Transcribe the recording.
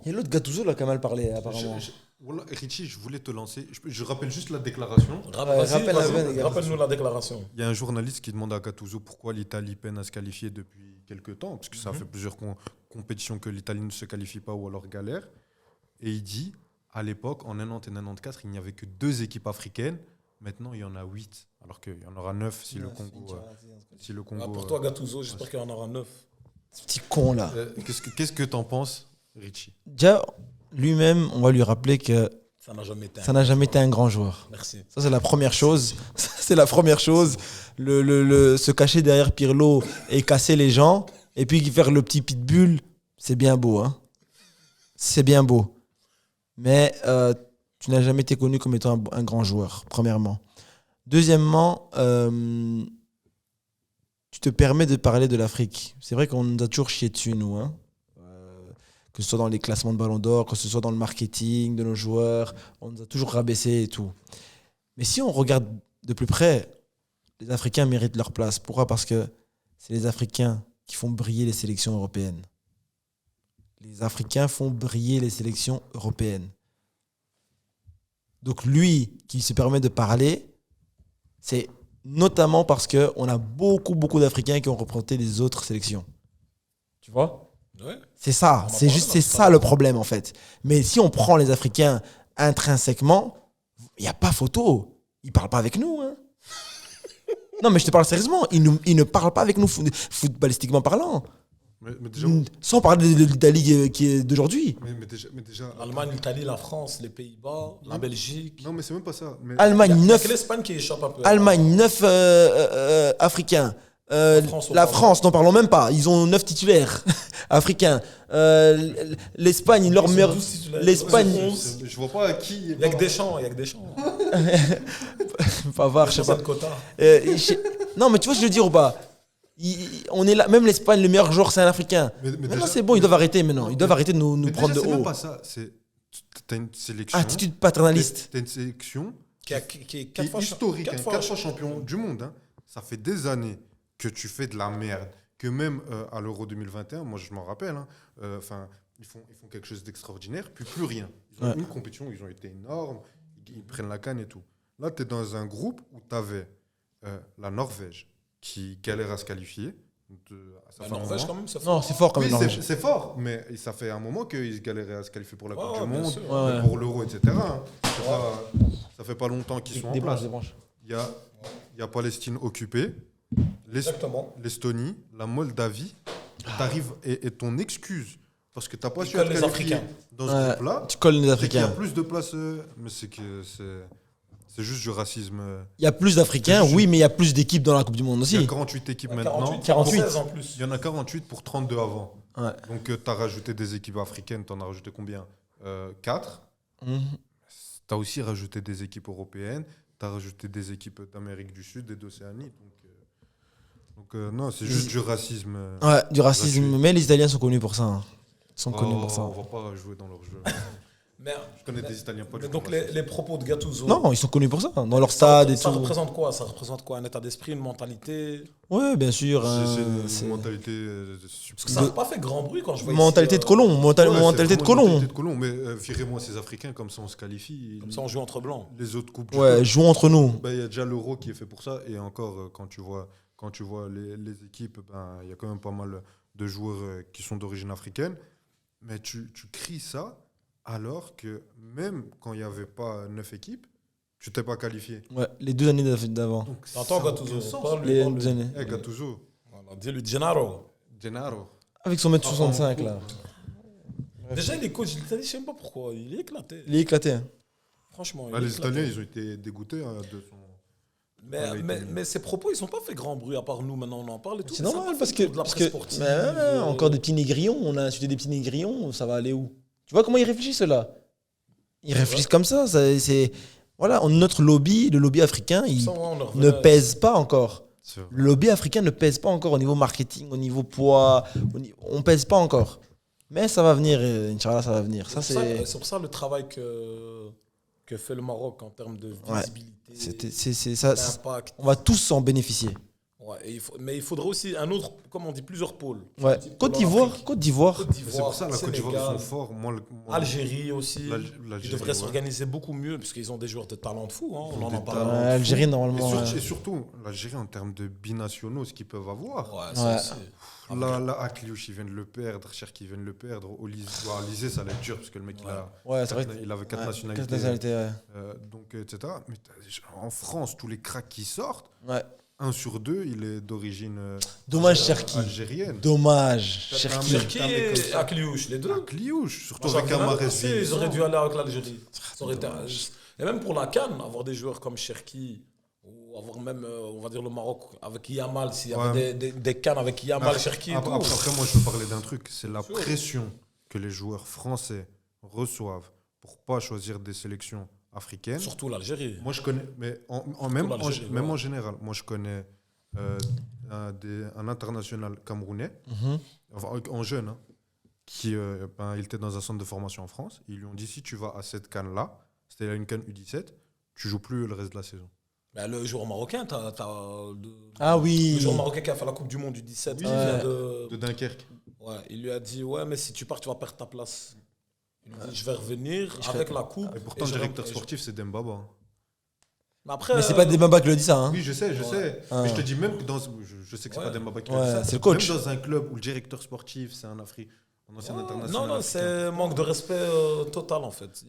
Il y a l'autre Gattuso là qui a mal parlé, apparemment. Voilà, Richie, je voulais te lancer. Je rappelle juste la déclaration. Rappelle-nous la déclaration. Il y a un journaliste qui demande à Gattuso pourquoi l'Italie peine à se qualifier depuis quelques temps, parce que ça fait plusieurs compétitions que l'Italie ne se qualifie pas ou alors galère. Et il dit, à l'époque, en 90 et 94, il n'y avait que 2 équipes africaines. Maintenant, il y en a 8, alors qu'il y en aura 9 si le Congo... Pour toi, Gattuso, j'espère qu'il y en aura 9. Ce petit con là. Qu'est-ce que t'en penses, Richie? Déjà, lui-même, on va lui rappeler que Ça n'a jamais été. ça n'a jamais été un grand joueur. Merci. Ça, c'est la première chose. C'est la première chose. Se cacher derrière Pirlo et casser les gens, et puis faire le petit pitbull, c'est bien beau. Hein. C'est bien beau. Mais tu n'as jamais été connu comme étant un grand joueur, premièrement. Deuxièmement, tu te permets de parler de l'Afrique. C'est vrai qu'on nous a toujours chié dessus, nous. Hein. Que ce soit dans les classements de Ballon d'Or, que ce soit dans le marketing de nos joueurs, on nous a toujours rabaissé et tout. Mais si on regarde de plus près, les Africains méritent leur place. Pourquoi ? Parce que c'est les Africains qui font briller les sélections européennes. Les Africains font briller les sélections européennes. Donc lui, qui se permet de parler, c'est notamment parce qu'on a beaucoup d'Africains qui ont représenté les autres sélections. Tu vois ? Ouais. C'est ça, c'est ça le problème en fait. Mais si on prend les Africains intrinsèquement, il n'y a pas photo. Ils ne parlent pas avec nous. Hein. Non, mais je te parle sérieusement. Ils ne parlent pas avec nous footballistiquement parlant. Mais déjà, sans parler de l'Italie qui est d'aujourd'hui. mais déjà L'Allemagne, l'Italie, la France, les Pays-Bas, la Belgique. non, mais c'est même pas ça. Mais Allemagne, Il y a 9. que l'Espagne qui échappe un peu. Allemagne, 9 Africains. La France, n'en parlons même pas. Ils ont 9 titulaires africains. L'Espagne, leur meilleur. L'Espagne. Je vois pas à qui. Il y a que Deschamps. Pavard, je sais pas. Quota. Non, mais tu vois ce que je veux dire ou pas? On est là, même l'Espagne, le meilleur joueur, c'est un Africain. Mais Maintenant, déjà, c'est bon, ils doivent arrêter maintenant. Ils doivent arrêter de nous prendre de c'est même haut. pas ça. T'as une sélection. Attitude paternaliste. T'as une sélection Qui est qui est 4 fois historique, 4 4 fois champion du monde. Hein. Ça fait des années que tu fais de la merde. Que même à l'Euro 2021, moi je m'en rappelle, ils font quelque chose d'extraordinaire, puis plus rien. Ils ont une compétition, ils ont été énormes, ils prennent la canne et tout. Là, tu es dans un groupe où tu avais la Norvège qui galère à se qualifier. La Norvège, quand même, c'est Non, fort. c'est fort quand Oui, même. c'est fort, mais ça fait un moment qu'ils galéraient à se qualifier pour la Coupe du bien Monde, sûr. pour l'Euro, etc. Hein. Ça fait pas longtemps qu'ils sont en place. Il y a Palestine occupée, Exactement. l'Estonie, la Moldavie. T'arrives et ton excuse, parce que t'as pas Ils su collent être les qualifié Africains. dans ce groupe-là, Tu colles les c'est qu'il y a Africains. plus de place, mais c'est juste du racisme. Il y a plus d'Africains, oui, mais il y a plus d'équipes dans la Coupe du Monde Il y a aussi. 48 équipes 48. maintenant. 48. 16 en plus. Il y en a 48 pour 32 avant. Ouais. Donc tu as rajouté des équipes africaines, tu en as rajouté combien 4. Mhm. Tu as aussi rajouté des équipes européennes, tu as rajouté des équipes d'Amérique du Sud et d'Océanie. Donc non, c'est juste du racisme. Ouais, du racisme. gratuit. Mais les Italiens sont connus pour ça. Hein. Ils sont connus pour ça. On va pas jouer dans leur jeu. Mais, Je connais des Italiens pas du tout. donc les propos de Gattuso. Non, ils sont connus pour ça. Dans leur stade et ça tout. représente quoi? Ça représente quoi? Un état d'esprit, une mentalité? Ouais, bien sûr. C'est une mentalité Parce que ça n'a pas fait grand bruit quand je vois Mentalité ici, de colon. Mentalité de colon. Mentalité de colon. Mais virez-moi ces Africains, comme ça on se qualifie. Comme ça, on joue entre blancs. Les autres coupes. Ouais, jouons entre nous. Il y a déjà l'Euro qui est fait pour ça. Et encore, quand tu vois les équipes, il y a quand même pas mal de joueurs qui sont d'origine africaine. Mais tu cries ça alors que même quand il n'y avait pas 9 équipes, tu t'es pas qualifié. Ouais, les 2 années d'avant. Donc, T'entends ça a Gattuso? aucun sens. Les Parle-lui. 2 années. Gattuso, Voilà, dis-lui Gennaro. Gennaro. Avec son 1m65 là. Déjà, il est coach de l'Italie, je sais même pas pourquoi. Il est éclaté. Il est éclaté. Hein. Franchement. Bah, il est les éclaté. Italiens, ils ont été dégoûtés de son. Mais ses propos, ils n'ont pas fait grand bruit, à part nous, maintenant on en parle et tout. C'est mais ça a normal pas parce fait que, de la parce presse que sportive, encore des petits négrillons, on a insulté des petits négrillons, ça va aller où? Tu vois comment ils réfléchissent là? Ils réfléchissent comme ça, c'est voilà, notre lobby, le lobby africain, il Ça, ouais, on leur ne revenait. pèse pas encore. C'est vrai. Le lobby africain ne pèse pas encore au niveau marketing, au niveau poids, on pèse pas encore. Mais ça va venir, Inch'Allah, ça va venir. Ça c'est C'est pour ça le travail que fait le Maroc en termes de Ouais. visibilité, c'est ça, d'impact. on va tous en bénéficier. Ouais, mais il faudrait aussi un autre, comme on dit, plusieurs pôles. Ouais. Côte d'Ivoire. C'est pour ça la Côte d'Ivoire, ils sont forts. Algérie aussi. L'Algérie, Ils devraient s'organiser beaucoup mieux, parce qu'ils ont des joueurs de talent de fou. Hein. On en parle. Algérie, normalement. Et surtout, l'Algérie, en termes de binationaux, ce qu'ils peuvent avoir. Ouais, ça aussi. Là, Akliouche, ils viennent de le perdre. Cherki, ils viennent de le perdre. Olysée, ça allait être dur, parce que le mec, il avait 4 nationalités. Donc, etc. Mais en France, tous les cracks qui sortent, 1 sur 2, il est d'origine algérienne. Dommage. Cherki et Akliouche, les deux. Akliouche, surtout avec un Mahrez. Ils auraient dû aller avec l'Algérie. Et même pour la CAN, avoir des joueurs comme Cherki, ou avoir même, on va dire, le Maroc avec Yamal, s'il y avait des CAN avec Yamal, Cherki. Après, moi, je veux parler d'un truc. C'est la pression que les joueurs français reçoivent pour pas choisir des sélections africaines. Surtout l'Algérie. Moi, je connais, mais même en général, moi, je connais un international camerounais, en jeune, hein, qui il était dans un centre de formation en France. Ils lui ont dit, si tu vas à cette CAN-là, c'était une CAN U17, tu joues plus le reste de la saison. Ben, le joueur marocain, Ah oui. Le joueur marocain qui a fait la Coupe du Monde du 17 de Dunkerque. Ouais, il lui a dit, ouais, mais si tu pars, tu vas perdre ta place. Il lui a dit, je vais revenir avec la coupe. Et pourtant, le directeur sportif, c'est Dembaba. Mais c'est pas Dembaba qui le dit ça. Hein. Oui, je sais. Mais je te dis même que je sais que c'est pas Dembaba qui le dit ça. C'est le coach. Même dans un club où le directeur sportif, c'est un ancien international. Non, c'est manque de respect total en fait.